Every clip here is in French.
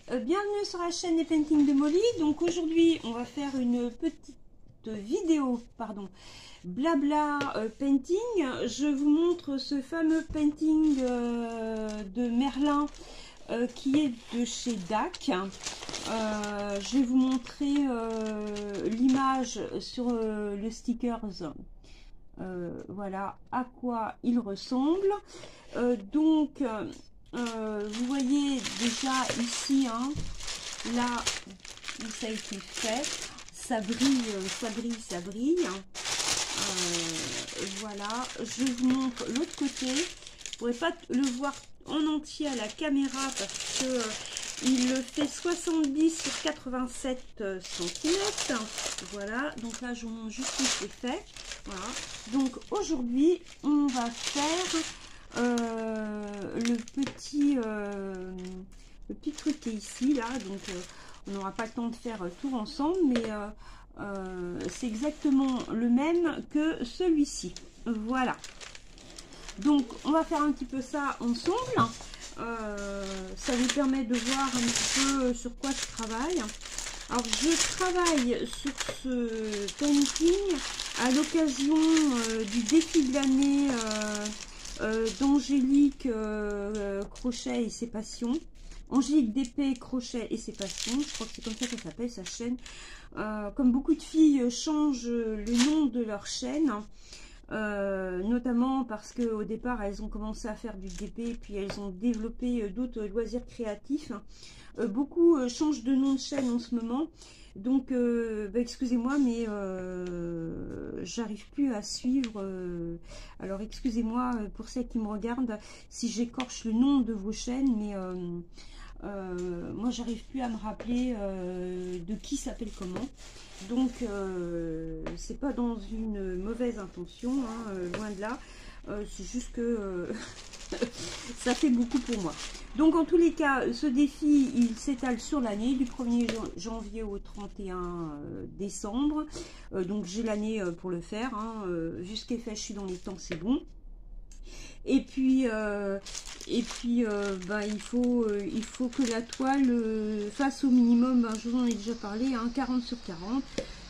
Bienvenue sur la chaîne des Paintings de Molly. Donc aujourd'hui on va faire une petite vidéo, blabla painting. Je vous montre ce fameux painting de Merlin qui est de chez DAC. Je vais vous montrer l'image sur le stickers. Voilà à quoi il ressemble. Vous voyez déjà ici, hein, là où ça a été fait, ça brille, ça brille, ça brille. Voilà, je vous montre l'autre côté. Vous ne pourrez pas le voir en entier à la caméra parce que il fait 70 sur 87 cm. Voilà, donc là je vous montre juste où c'est fait. Voilà, donc aujourd'hui on va faire le petit truc qui est ici là. Donc on n'aura pas le temps de faire tout ensemble, mais c'est exactement le même que celui-ci. Voilà, donc on va faire un petit peu ça ensemble. Ça vous permet de voir un petit peu sur quoi je travaille. Alors je travaille sur ce painting à l'occasion du défi de l'année d'Angélique Crochet et ses passions. Angélique d'épée, crochet et ses passions, je crois que c'est comme ça qu'elle s'appelle sa chaîne. Comme beaucoup de filles changent le nom de leur chaîne, notamment parce que au départ elles ont commencé à faire du DP, puis elles ont développé d'autres loisirs créatifs. Beaucoup changent de nom de chaîne en ce moment. Donc, excusez-moi, mais j'arrive plus à suivre. Alors, excusez-moi pour celles qui me regardent si j'écorche le nom de vos chaînes, mais moi, j'arrive plus à me rappeler de qui s'appelle comment. Donc, c'est pas dans une mauvaise intention, hein, loin de là. C'est juste que ça fait beaucoup pour moi. Donc en tous les cas, ce défi il s'étale sur l'année du 1er janvier au 31 décembre. Donc j'ai l'année pour le faire, hein. Jusqu'à fait je suis dans les temps, c'est bon. Et puis il faut que la toile fasse au minimum, je vous en ai déjà parlé, hein, 40 sur 40.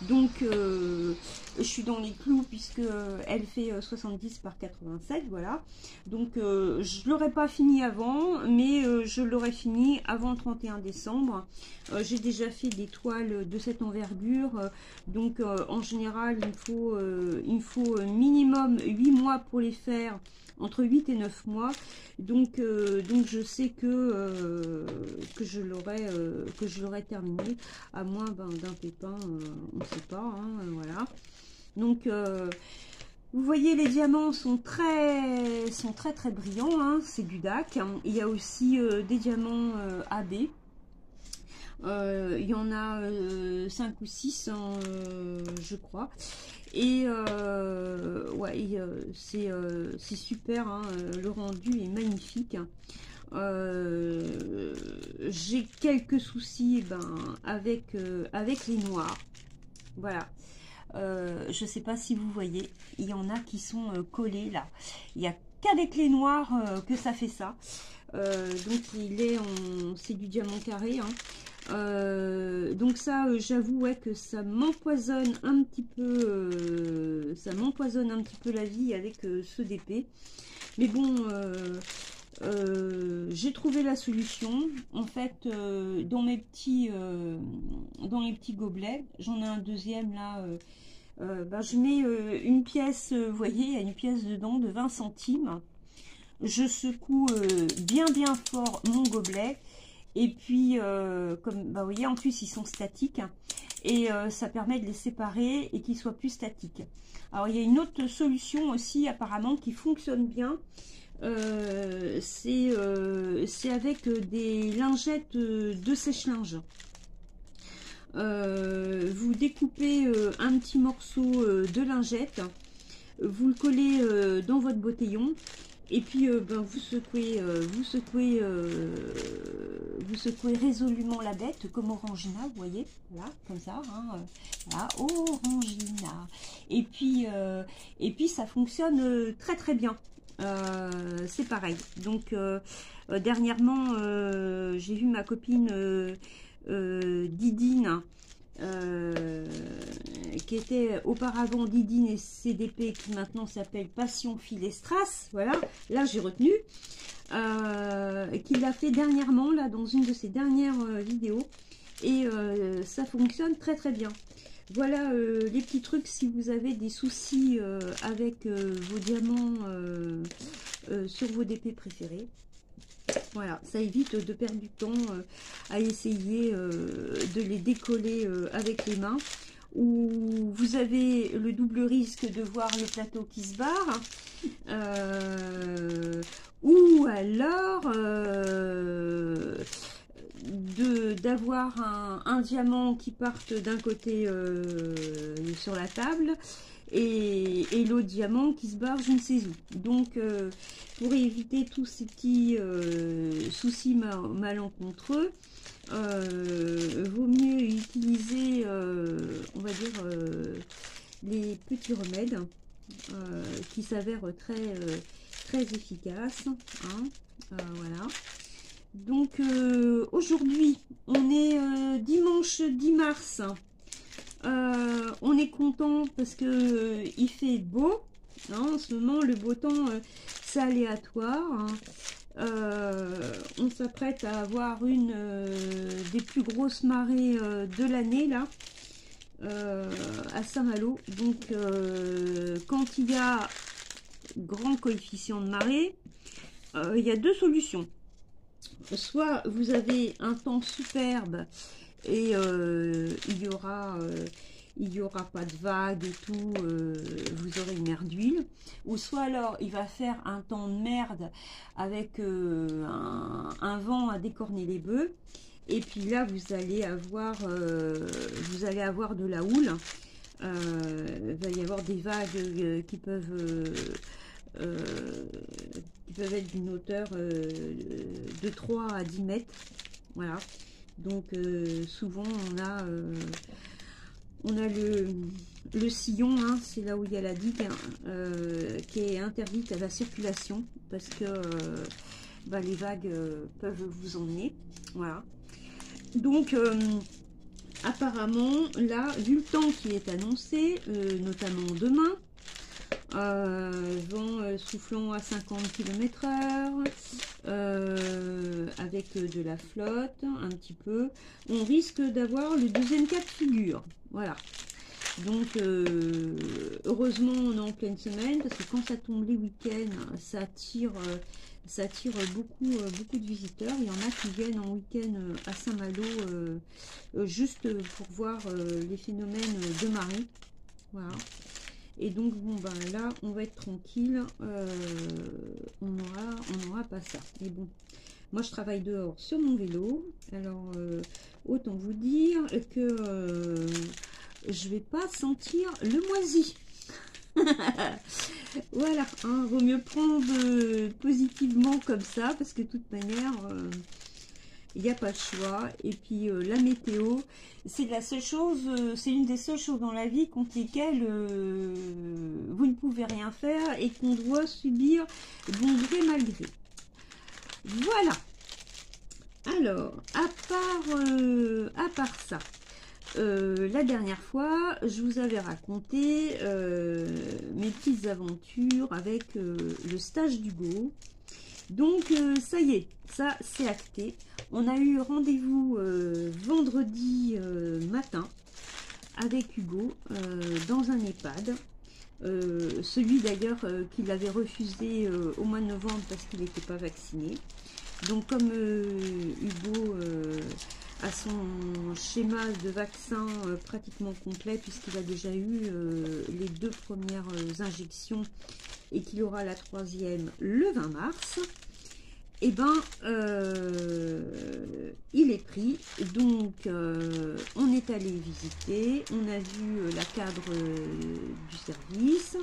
Donc je suis dans les clous puisque elle fait 70 par 87, voilà. Donc je l'aurais pas fini avant, mais je l'aurais fini avant le 31 décembre. J'ai déjà fait des toiles de cette envergure, donc en général il me faut minimum 8 mois pour les faire, entre 8 et 9 mois. Donc je sais que je l'aurais terminé, à moins d'un pépin, on ne sait pas, hein, voilà. Donc vous voyez, les diamants sont très brillants, hein, c'est du DAC, hein. Il y a aussi des diamants AB. Il y en a 5 ou 6, hein, je crois. Et ouais, c'est super, hein, le rendu est magnifique. J'ai quelques soucis avec les noirs. Voilà. Je sais pas si vous voyez, il y en a qui sont collés là. Il n'y a qu'avec les noirs que ça fait ça. Donc c'est du diamant carré, hein. Donc ça, j'avoue, ouais, que ça m'empoisonne un petit peu, la vie avec ce DP. Mais bon, j'ai trouvé la solution. En fait, dans mes petits gobelets, j'en ai un deuxième là. Je mets une pièce, vous voyez, il y a une pièce dedans de 20 centimes. Je secoue bien fort mon gobelet. Et puis, vous voyez, en plus, ils sont statiques. Et ça permet de les séparer et qu'ils soient plus statiques. Alors, il y a une autre solution aussi, apparemment, qui fonctionne bien. C'est avec des lingettes de sèche-linge. Vous découpez un petit morceau de lingette. Vous le collez dans votre botillon. Et puis vous secouez résolument la bête comme Orangina, vous voyez, voilà, comme ça, hein, voilà, Orangina. Et puis ça fonctionne très bien. c'est pareil. Donc dernièrement, j'ai vu ma copine Didine, qui était auparavant Didine et CDP, qui maintenant s'appelle Passion Fil et Strass. Voilà, là j'ai retenu. Qu'il a fait dernièrement, là, dans une de ses dernières vidéos. Et ça fonctionne très très bien. Voilà les petits trucs si vous avez des soucis avec vos diamants sur vos DP préférés. Voilà, ça évite de perdre du temps à essayer de les décoller avec les mains. Ou vous avez le double risque de voir le plateau qui se barre. Ou alors d'avoir un diamant qui parte d'un côté sur la table et l'autre diamant qui se barre je ne sais où. Donc pour éviter tous ces petits soucis malencontreux, vaut mieux utiliser on va dire les petits remèdes qui s'avèrent très efficaces, hein. Voilà. Donc aujourd'hui on est dimanche 10 mars. On est content parce que il fait beau, hein, en ce moment. Le beau temps c'est aléatoire, hein. On s'apprête à avoir une des plus grosses marées de l'année là, à Saint-Malo. Donc quand il y a grand coefficient de marée, il y a deux solutions. Soit vous avez un temps superbe et il y aura pas de vagues et tout, vous aurez une mer d'huile. Ou soit alors il va faire un temps de merde avec un vent à décorner les bœufs. Et puis là vous allez avoir de la houle. Il va y avoir des vagues qui peuvent être d'une hauteur de 3 à 10 mètres. Voilà. Donc souvent on a le sillon, hein, c'est là où il y a la digue, hein, qui est interdite à la circulation parce que les vagues peuvent vous emmener. Voilà. Donc apparemment là, vu le temps qui est annoncé, notamment demain, vent soufflant à 50 km/h, avec de la flotte un petit peu, on risque d'avoir le deuxième cas de figure. Voilà. Donc heureusement on est en pleine semaine, parce que quand ça tombe les week-ends, ça attire beaucoup de visiteurs. Il y en a qui viennent en week-end à Saint-Malo juste pour voir les phénomènes de marée. Voilà. Et donc bon là on va être tranquille, on n'aura pas ça. Mais bon, moi je travaille dehors sur mon vélo, alors autant vous dire que je vais pas sentir le moisi. Voilà, hein, vaut mieux prendre positivement comme ça, parce que de toute manière il n'y a pas de choix. Et puis la météo, c'est la seule chose, c'est une des seules choses dans la vie contre lesquelles vous ne pouvez rien faire et qu'on doit subir bon gré mal gré. Voilà. Alors, à part ça, la dernière fois, je vous avais raconté mes petites aventures avec le stage d'Hugo. Donc, ça y est, ça c'est acté. On a eu rendez-vous vendredi matin avec Hugo dans un EHPAD. Celui d'ailleurs qu'il avait refusé au mois de novembre parce qu'il n'était pas vacciné. Donc comme Hugo a son schéma de vaccin pratiquement complet, puisqu'il a déjà eu les 2 premières injections et qu'il aura la 3e le 20 mars, et ben il est pris. Donc on est allé visiter, on a vu la cadre du service,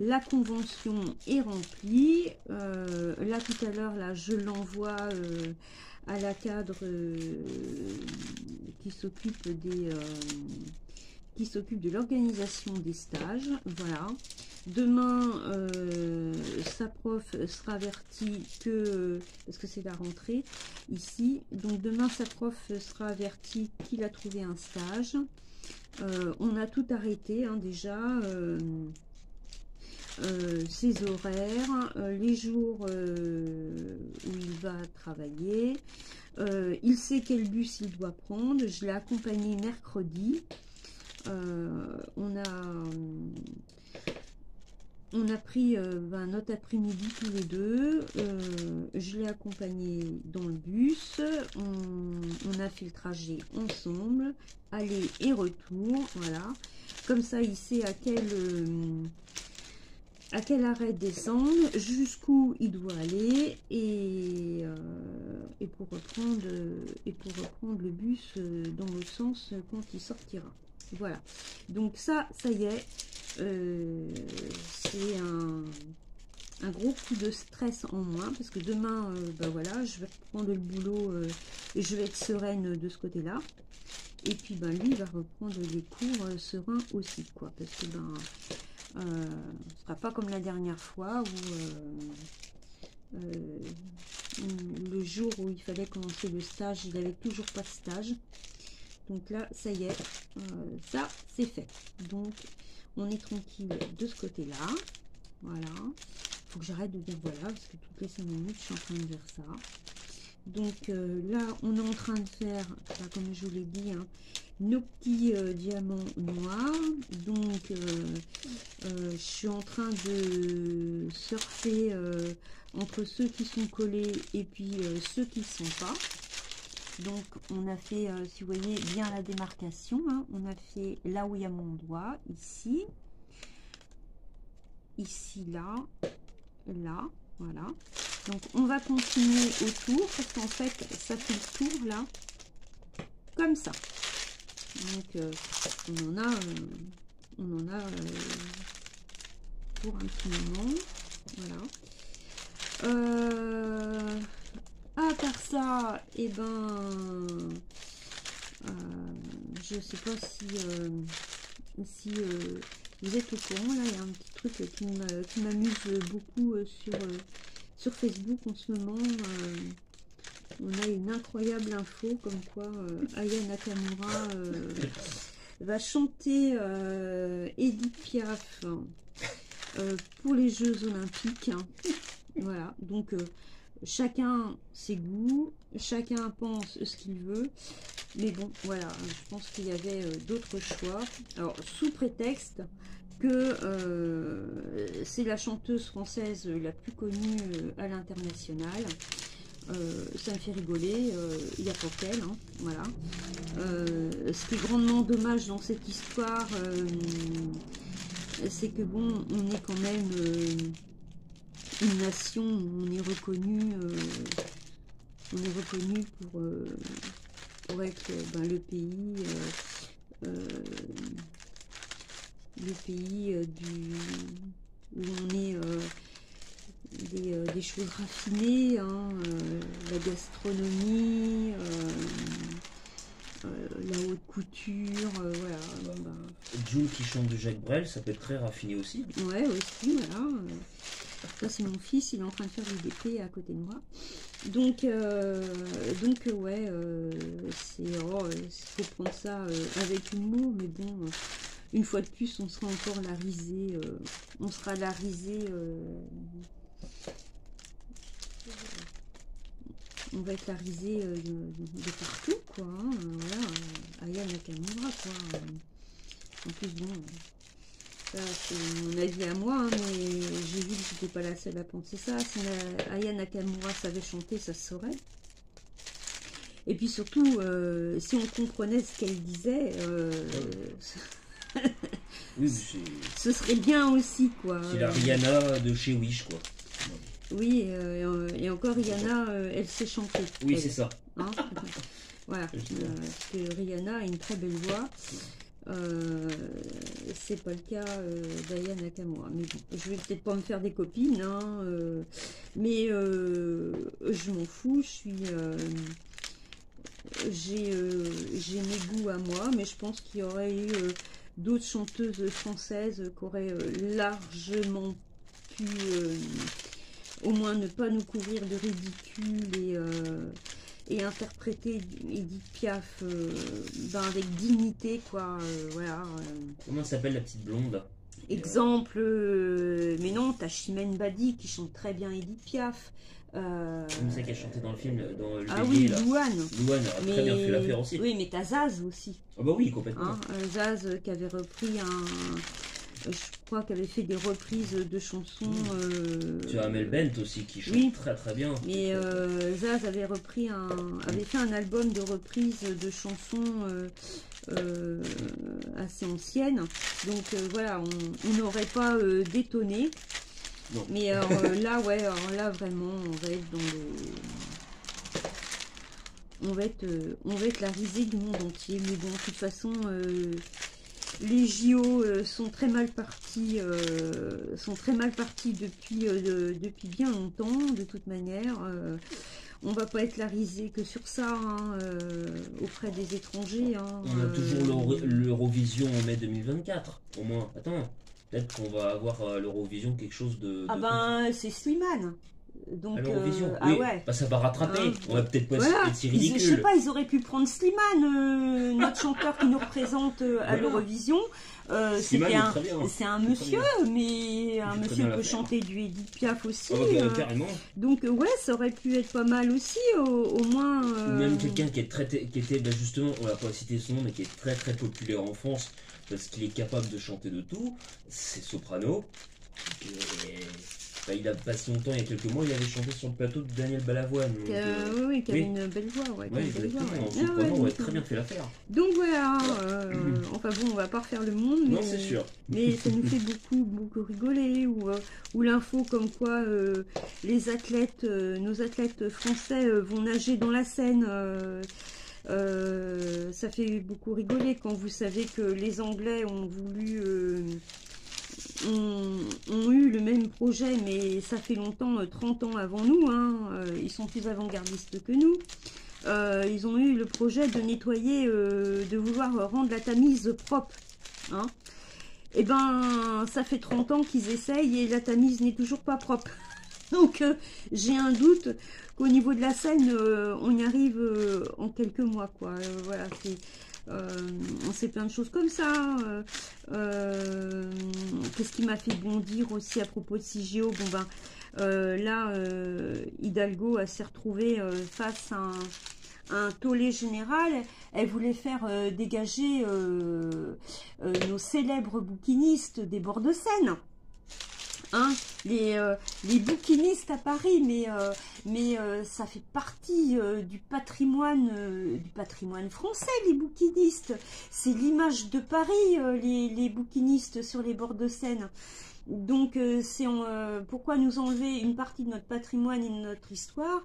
la convention est remplie. Là tout à l'heure, là je l'envoie à la cadre qui s'occupe qui s'occupe de l'organisation des stages. Voilà. Demain, sa prof sera avertie que, parce que c'est la rentrée ici, donc demain sa prof sera avertie qu'il a trouvé un stage. On a tout arrêté hein, déjà, ses horaires, les jours où il va travailler. Il sait quel bus il doit prendre. Je l'ai accompagné mercredi. On a pris notre après-midi tous les deux. Je l'ai accompagné dans le bus. On a fait le trajet ensemble, aller et retour. Voilà. Comme ça, il sait à quel arrêt descendre, jusqu'où il doit aller et pour reprendre le bus dans l'autre sens quand il sortira. Voilà. Donc ça y est. C'est un gros coup de stress en moins parce que demain voilà, je vais reprendre le boulot et je vais être sereine de ce côté là, et puis lui va reprendre les cours serein aussi quoi, parce que ce sera pas comme la dernière fois où le jour où il fallait commencer le stage, il n'avait toujours pas de stage. Donc là ça y est, ça c'est fait, donc on est tranquille de ce côté-là. Voilà. Il faut que j'arrête de dire voilà, parce que toutes les 5 minutes, je suis en train de dire ça. Donc là, on est en train de faire, comme je vous l'ai dit, hein, nos petits diamants noirs. Donc, je suis en train de surfer entre ceux qui sont collés et puis ceux qui ne sont pas. Donc, on a fait, si vous voyez bien la démarcation, hein, on a fait là où il y a mon doigt, ici, là, voilà. Donc, on va continuer autour, parce qu'en fait, ça fait le tour, là, comme ça. Donc, on en a pour un petit moment, voilà. À part ça, et je sais pas si vous êtes au courant, là il y a un petit truc qui m'amuse beaucoup sur Facebook en ce moment. On a une incroyable info comme quoi Aya Nakamura va chanter Edith Piaf pour les Jeux Olympiques. Voilà, donc chacun ses goûts, chacun pense ce qu'il veut, mais bon, voilà, je pense qu'il y avait d'autres choix. Alors, sous prétexte que c'est la chanteuse française la plus connue à l'international, ça me fait rigoler, il n'y a pas qu'elle, hein, voilà. Ce qui est grandement dommage dans cette histoire, c'est que bon, on est quand même une nation où on est reconnu pour être le pays où on est des choses raffinées, hein, la gastronomie, la haute couture, voilà. June qui chante de Jacques Brel, ça peut être très raffiné aussi. Ouais, aussi, voilà. Ça c'est mon fils, il est en train de faire du DP à côté de moi. Donc ouais, faut prendre ça avec humour, mais bon, une fois de plus, on sera encore la risée, on sera la risée, on va être la risée de partout, quoi. Hein, voilà, Aya Nakamura, quoi. En plus, bon. Ça, c'est mon avis à moi, hein, mais j'ai vu que je n'étais pas la seule à penser ça. Si Aya Nakamura savait chanter, ça se saurait. Et puis surtout, si on comprenait ce qu'elle disait, oui, ce serait bien aussi, quoi. C'est la Rihanna de chez Wish, quoi. Oui, et encore Rihanna, elle sait chanter. Oui, c'est ça. Hein, voilà, parce que Rihanna a une très belle voix. C'est pas le cas d'Aya Nakamura, mais bon, je vais peut-être pas me faire des copines, hein, mais je m'en fous, j'ai mes goûts à moi, mais je pense qu'il y aurait eu d'autres chanteuses françaises qui auraient largement pu au moins ne pas nous couvrir de ridicule et interpréter Edith Piaf avec dignité, quoi. Voilà. Comment s'appelle la petite blonde? Exemple, mais non, t'as Chimène Badi qui chante très bien Edith Piaf. Comme ça qu'elle chantait dans le film, dans le Ah bélier, oui, là. Louane. Louane a très bien fait l'affaire aussi. Oui, mais t'as Zaz aussi. Ah bah oui, complètement. Hein, Zaz qui avait repris je crois qu'elle avait fait des reprises de chansons. Tu as Amel Bent aussi qui chante oui, très très bien. Mais Zaz avait avait fait un album de reprises de chansons assez anciennes. Donc voilà, on n'aurait pas détonné. Non. Mais là, ouais, alors là vraiment, on va être dans le. On va être la risée du monde entier. Mais bon, de toute façon. Les JO sont très mal partis depuis bien longtemps, de toute manière. On va pas être la risée que sur ça, hein, auprès des étrangers. Hein, on a toujours l'Eurovision en mai 2024, au moins. Attends, peut-être qu'on va avoir l'Eurovision quelque chose de... Ah ben, c'est Slimane. Donc, l'Eurovision, ah oui, ouais. bah, ça va rattraper. Hein, on va peut-être pas voilà. être si ridicule. Je sais pas, ils auraient pu prendre Slimane, notre chanteur qui nous représente à l'Eurovision. C'est un monsieur, mais un monsieur peut chanter du Edith Piaf aussi. Ah bah, carrément. Donc ouais, ça aurait pu être pas mal aussi, au moins. Ou même quelqu'un qui était bah, justement, on va pas citer son nom, mais qui est très très populaire en France parce qu'il est capable de chanter de tout. C'est Soprano. Il a passé longtemps, il y a quelques mois, il avait chanté sur le plateau de Daniel Balavoine. Oui, qui avait une belle voix. Ouais, Soprano aurait très bien fait l'affaire. Donc voilà, enfin bon, on va pas refaire le monde. Non, c'est sûr. Mais ça nous fait beaucoup rigoler. Ou l'info comme quoi nos athlètes français vont nager dans la Seine. Ça fait beaucoup rigoler quand vous savez que les Anglais ont eu le même projet, mais ça fait longtemps, 30 ans avant nous, hein, ils sont plus avant-gardistes que nous. Ils ont eu le projet de nettoyer, de vouloir rendre la Tamise propre. Hein. Et ben, ça fait 30 ans qu'ils essayent et la Tamise n'est toujours pas propre. Donc, j'ai un doute qu'au niveau de la Seine, on y arrive en quelques mois, quoi. Voilà, c'est... on sait plein de choses comme ça. Qu'est-ce qui m'a fait bondir aussi à propos de CIGO? Bon ben là, Hidalgo s'est retrouvée face à un tollé général. Elle voulait faire dégager nos célèbres bouquinistes des bords de Seine. Hein, les bouquinistes à Paris, mais ça fait partie du patrimoine français, les bouquinistes. C'est l'image de Paris, les bouquinistes sur les bords de Seine. Donc, pourquoi nous enlever une partie de notre patrimoine et de notre histoire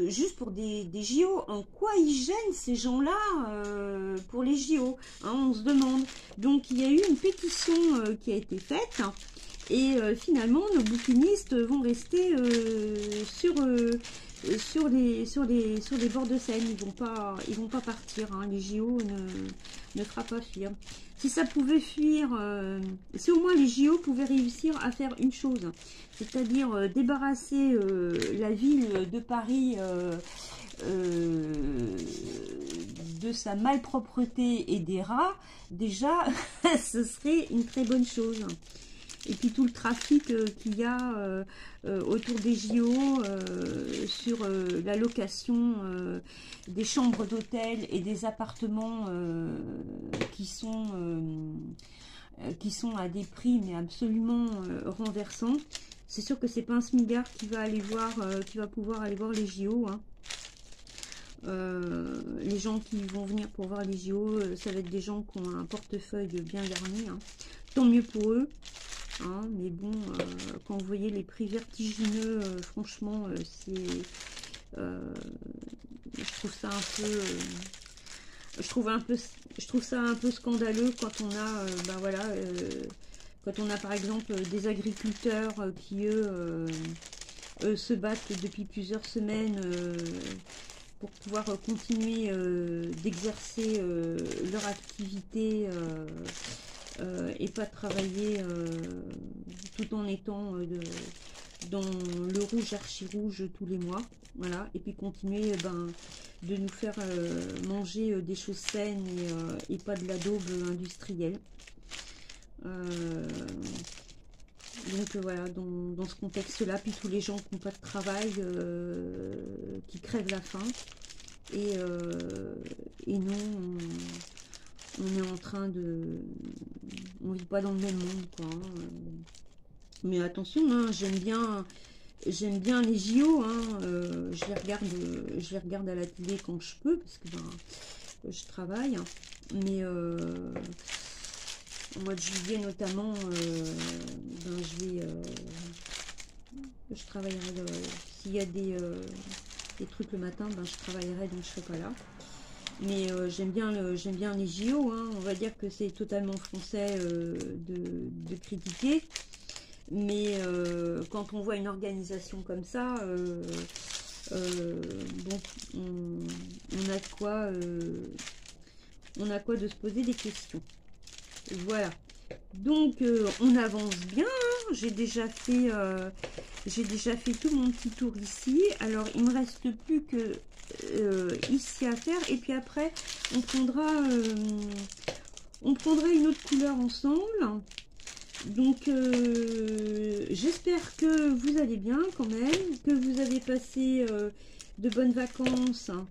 juste pour des JO? En quoi ils gênent ces gens-là pour les JO, hein, on se demande. Donc, il y a eu une pétition qui a été faite. Et finalement, nos bouquinistes vont rester sur les bords de Seine. Ils vont pas partir. Hein. Les JO ne fera pas fuir. Si ça pouvait fuir, si au moins les JO pouvaient réussir à faire une chose, c'est-à-dire débarrasser la ville de Paris de sa malpropreté et des rats, déjà, ce serait une très bonne chose. Et puis tout le trafic qu'il y a autour des JO, sur la location des chambres d'hôtel et des appartements qui sont à des prix mais absolument renversants. C'est sûr que c'est pas un smigard qui va pouvoir aller voir les JO. Hein. Les gens qui vont venir pour voir les JO, ça va être des gens qui ont un portefeuille bien garni. Hein. Tant mieux pour eux. Hein, mais bon, quand vous voyez les prix vertigineux, franchement, je trouve ça un peu, je trouve ça un peu scandaleux quand on a, quand on a par exemple des agriculteurs qui eux se battent depuis plusieurs semaines pour pouvoir continuer d'exercer leur activité. et pas travailler tout en étant dans le rouge archi-rouge tous les mois. Voilà, et puis continuer de nous faire manger des choses saines et pas de la daube industrielle. Donc voilà, dans ce contexte-là, puis tous les gens qui n'ont pas de travail, qui crèvent la faim, et nous, on est en train de... On vit pas dans le même monde, quoi. Hein. Mais attention, hein, j'aime bien les JO, hein, je les regarde à la télé quand je peux, parce que je travaille, hein. Mais au mois de juillet notamment, je travaillerai, s'il y a des trucs le matin, je travaillerai, donc je serai pas là. Mais j'aime bien les JO, hein. On va dire que c'est totalement français de critiquer. Mais quand on voit une organisation comme ça, bon, on a de se poser des questions. Voilà. Donc on avance bien. Hein. J'ai déjà fait tout mon petit tour ici. Alors il me reste plus que ici à faire. Et puis après, on prendra une autre couleur ensemble. Donc j'espère que vous allez bien quand même, que vous avez passé de bonnes vacances, hein,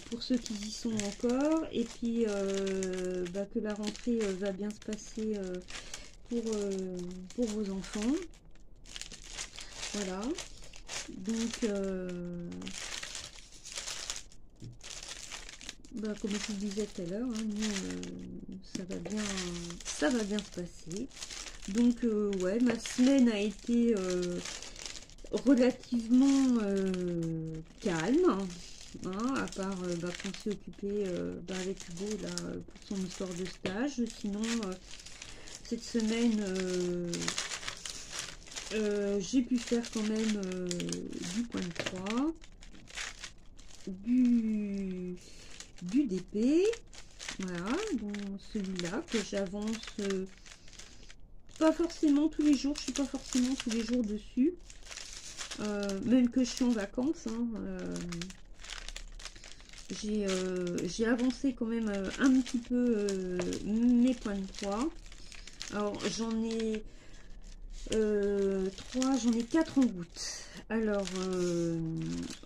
pour ceux qui y sont encore, et puis que la rentrée va bien se passer pour vos enfants. Voilà. Donc comme je vous disais tout à l'heure, hein, nous, ça va bien se passer. Donc ouais, ma semaine a été relativement calme, hein, à part qu'on s'est occupé avec Hugo là, pour son histoire de stage. Sinon, cette semaine, j'ai pu faire quand même du point de croix, du DP, voilà, dans celui-là que j'avance pas forcément tous les jours, je suis pas forcément tous les jours dessus, même que je suis en vacances, hein, j'ai avancé quand même un petit peu mes points de croix. Alors j'en ai 4 en route. Alors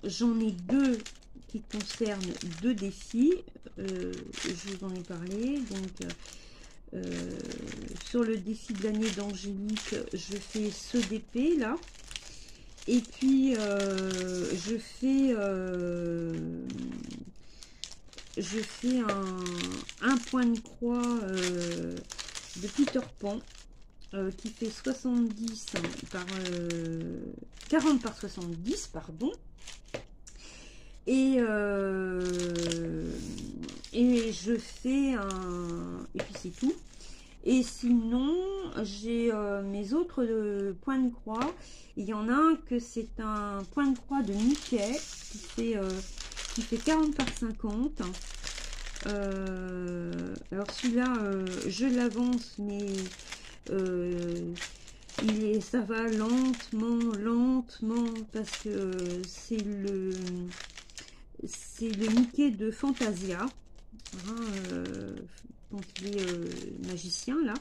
j'en ai 2 qui concerne 2 défis, je vous en ai parlé. Donc sur le défi de l'année d'Angélique, je fais ce DP là, et puis je fais un point de croix de Peter Pan, qui fait 70 par 40 par 70, pardon. Et je fais et puis c'est tout. Et sinon j'ai mes autres points de croix. Il y en a un que c'est un point de croix de Mickey qui fait 40 par 50. Alors celui-là je l'avance, mais ça va lentement, parce que c'est le Mickey de Fantasia, hein, quand il est magicien là.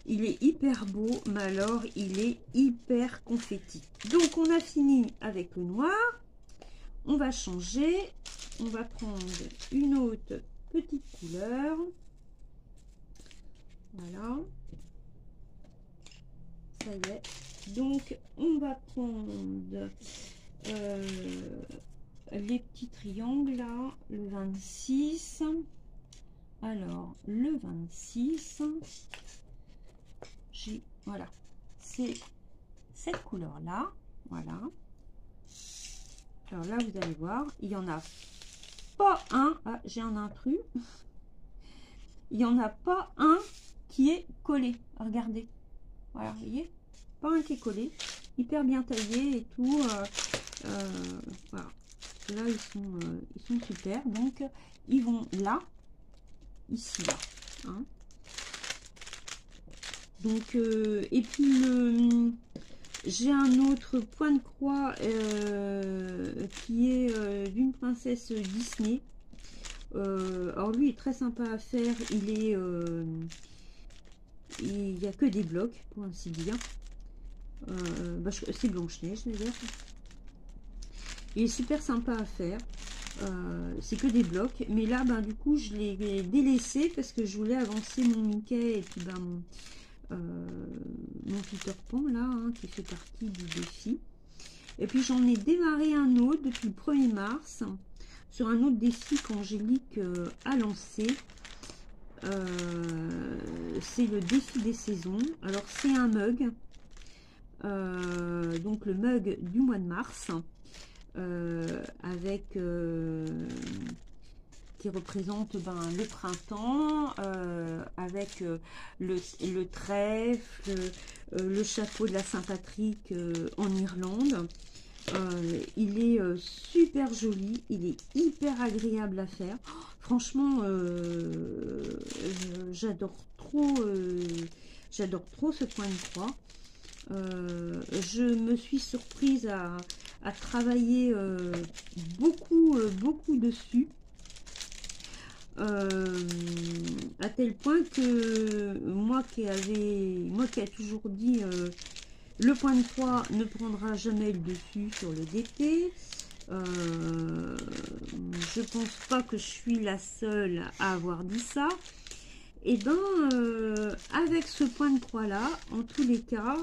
Il est hyper beau, mais alors il est hyper confetti. Donc on a fini avec le noir. On va changer, on va prendre une autre petite couleur. Voilà, ça y est. Donc on va prendre les petits triangles là, le 26. Alors le 26, voilà, c'est cette couleur là, voilà. Alors là vous allez voir, il y en a pas un, ah, j'ai un intrus, il y en a pas un qui est collé, regardez, voilà, vous voyez, pas un qui est collé, hyper bien taillé et tout, voilà. Là ils sont super, donc ils vont là, ici, là. Hein. Donc, et puis, j'ai un autre point de croix qui est d'une princesse Disney. Alors, lui est très sympa à faire. Il n'y a que des blocs, pour ainsi dire. Bah, c'est Blanche-Neige, d'ailleurs. Il est super sympa à faire. C'est que des blocs. Mais là, ben, du coup, je l'ai délaissé parce que je voulais avancer mon Mickey et puis ben, mon Peter Pan, là, hein, qui fait partie du défi. Et puis, j'en ai démarré un autre depuis le 1er mars sur un autre défi qu'Angélique a lancé. C'est le défi des saisons. Alors, c'est un mug. Donc, le mug du mois de mars. Avec qui représente ben, le printemps, avec le trèfle, le chapeau de la Saint-Patrick en Irlande. Il est super joli, il est hyper agréable à faire. Oh, franchement, j'adore trop ce point de croix. Je me suis surprise à travailler beaucoup dessus, à tel point que moi qui a toujours dit le point de croix ne prendra jamais le dessus sur le DP, je pense pas que je suis la seule à avoir dit ça. Et ben avec ce point de croix là, en tous les cas,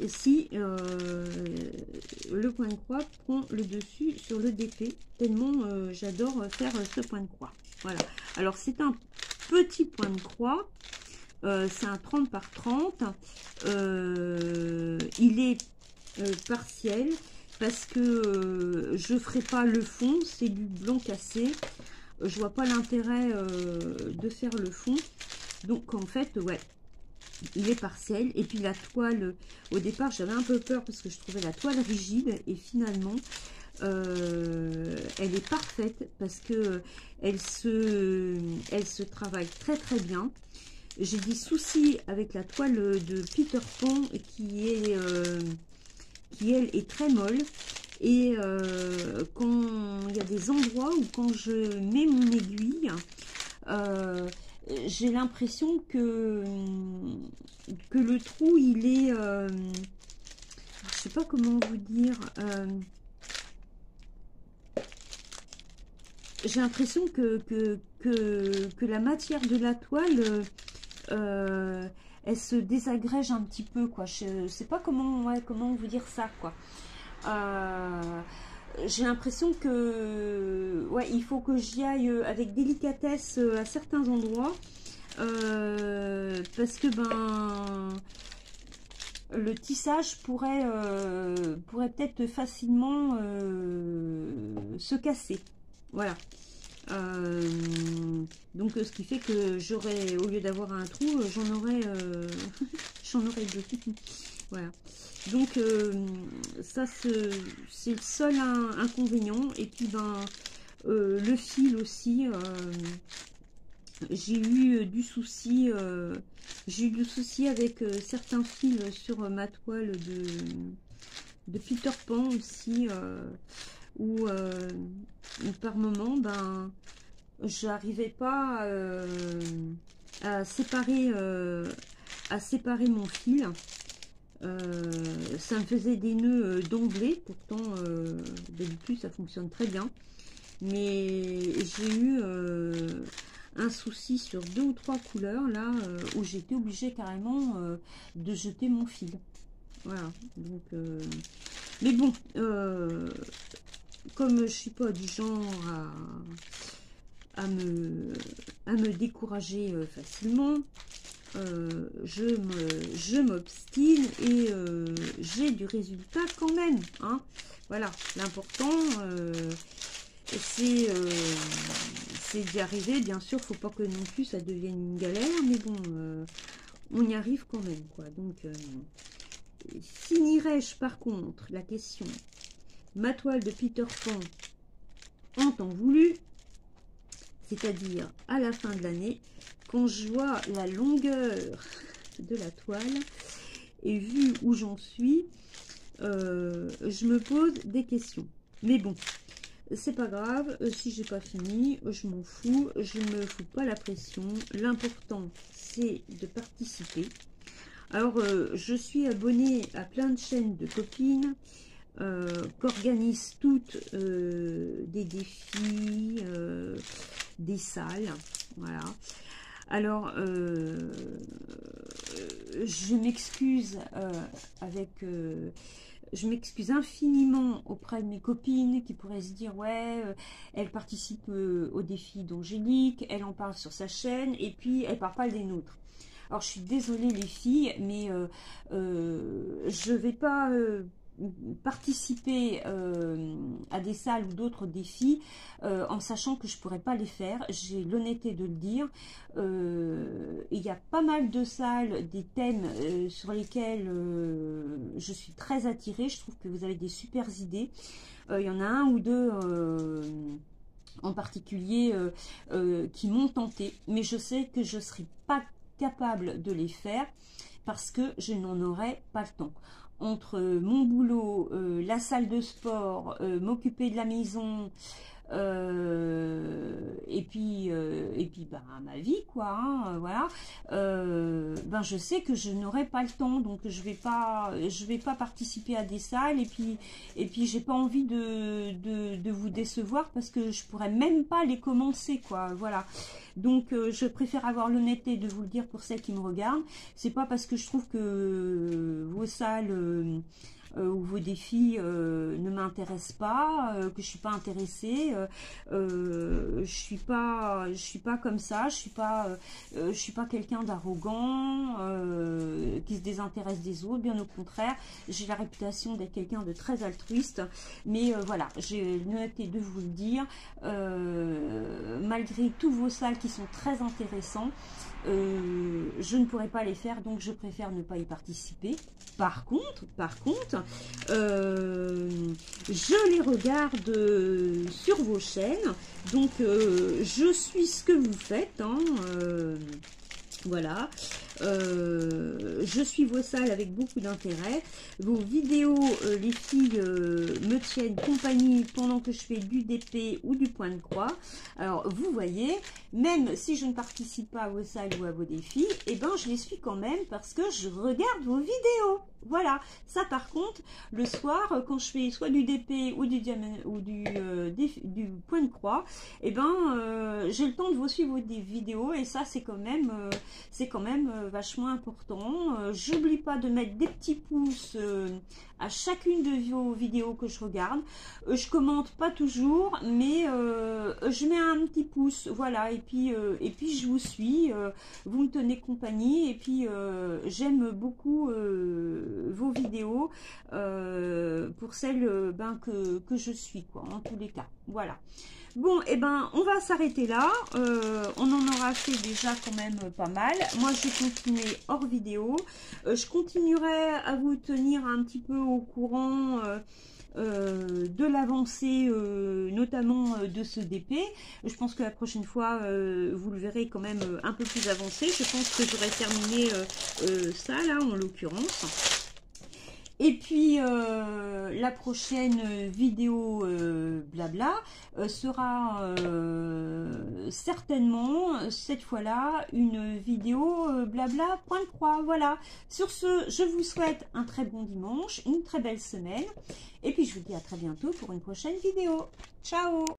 si le point de croix prend le dessus sur le DP, tellement j'adore faire ce point de croix. Voilà. Alors c'est un petit point de croix, c'est un 30 par 30. Il est partiel parce que je ferai pas le fond, c'est du blanc cassé. Je vois pas l'intérêt de faire le fond. Donc en fait, ouais, il est partiel. Et puis la toile, au départ, j'avais un peu peur parce que je trouvais la toile rigide. Et finalement, elle est parfaite parce que elle se travaille très bien. J'ai des soucis avec la toile de Peter Pan qui elle est très molle. Et quand il y a des endroits où quand je mets mon aiguille, j'ai l'impression que le trou, il est... je sais pas comment vous dire... j'ai l'impression que la matière de la toile... elle se désagrège un petit peu, quoi. Je sais pas comment vous dire ça, quoi. J'ai l'impression que ouais, il faut que j'y aille avec délicatesse à certains endroits, parce que ben le tissage pourrait peut-être facilement se casser. Voilà. Donc ce qui fait que j'aurais, au lieu d'avoir un trou, j'en aurais deux. Voilà. Donc ça c'est le seul inconvénient. Et puis ben le fil aussi, j'ai eu du souci avec certains fils sur ma toile de Peter Pan aussi, où par moment ben j'arrivais pas à séparer mon fil. Ça me faisait des nœuds d'emblée, pourtant d'habitude ça fonctionne très bien, mais j'ai eu un souci sur 2 ou 3 couleurs là, où j'étais obligée carrément de jeter mon fil. Voilà. Donc mais bon, comme je suis pas du genre à me décourager facilement, je m'obstine et j'ai du résultat quand même, hein. Voilà, l'important c'est d'y arriver. Bien sûr, faut pas que non plus ça devienne une galère, mais bon, on y arrive quand même, quoi. Donc finirai-je par contre la question ma toile de Peter Pan en temps voulu? c'est-à-dire à la fin de l'année, quand je vois la longueur de la toile et vu où j'en suis, je me pose des questions. Mais bon, c'est pas grave, si j'ai pas fini, je m'en fous, je me fous pas la pression. L'important, c'est de participer. Alors, je suis abonnée à plein de chaînes de copines qu'organisent toutes des défis, des salles, voilà. Alors, je m'excuse je m'excuse infiniment auprès de mes copines qui pourraient se dire, ouais, elle participe au défi d'Angélique, elle en parle sur sa chaîne, et puis elle parle pas des nôtres. Alors, je suis désolée les filles, mais je vais pas participer à des salles ou d'autres défis en sachant que je pourrais pas les faire. J'ai l'honnêteté de le dire. Il y a pas mal de salles, des thèmes sur lesquels je suis très attirée. Je trouve que vous avez des super idées. Il y en a un ou deux en particulier qui m'ont tenté, mais je sais que je ne serai pas capable de les faire parce que je n'en aurai pas le temps. Entre mon boulot, la salle de sport, m'occuper de la maison, et puis ben, ma vie, quoi, hein, voilà, ben, je sais que je n'aurai pas le temps, donc je vais pas participer à des salles, et puis j'ai pas envie de vous décevoir parce que je pourrais même pas les commencer, quoi, voilà. Donc je préfère avoir l'honnêteté de vous le dire pour celles qui me regardent. C'est pas parce que je trouve que vos salles ou vos défis ne m'intéressent pas, que je suis pas intéressée, je suis pas comme ça, je suis pas quelqu'un d'arrogant qui se désintéresse des autres, bien au contraire, j'ai la réputation d'être quelqu'un de très altruiste, mais voilà, j'ai l'honnêteté de vous le dire, malgré tous vos salles qui sont très intéressants, je ne pourrais pas les faire, donc je préfère ne pas y participer. Par contre, je les regarde sur vos chaînes, donc je suis ce que vous faites, hein, voilà. Je suis vos salles avec beaucoup d'intérêt. Vos vidéos, les filles me tiennent compagnie pendant que je fais du DP ou du point de croix. Alors, vous voyez, même si je ne participe pas à vos salles ou à vos défis, eh ben, je les suis quand même parce que je regarde vos vidéos. Voilà, ça par contre, le soir, quand je fais soit du DP ou du point de croix, eh ben, j'ai le temps de vous suivre des vidéos et ça, c'est quand même vachement important. J'oublie pas de mettre des petits pouces à chacune de vos vidéos que je regarde. Je commente pas toujours, mais je mets un petit pouce, voilà, et puis je vous suis, vous me tenez compagnie, et puis j'aime beaucoup vos vidéos pour celles que je suis, quoi, en tous les cas, voilà. Bon, et ben, on va s'arrêter là. On en aura fait déjà quand même pas mal. Moi, je vais continuer hors vidéo. Je continuerai à vous tenir un petit peu au courant de l'avancée, notamment de ce DP. Je pense que la prochaine fois, vous le verrez quand même un peu plus avancé. Je pense que j'aurai terminé ça, là, en l'occurrence. Et puis, la prochaine vidéo blabla sera certainement, cette fois-là, une vidéo blabla point de croix. Voilà. Sur ce, je vous souhaite un très bon dimanche, une très belle semaine. Et puis, je vous dis à très bientôt pour une prochaine vidéo. Ciao!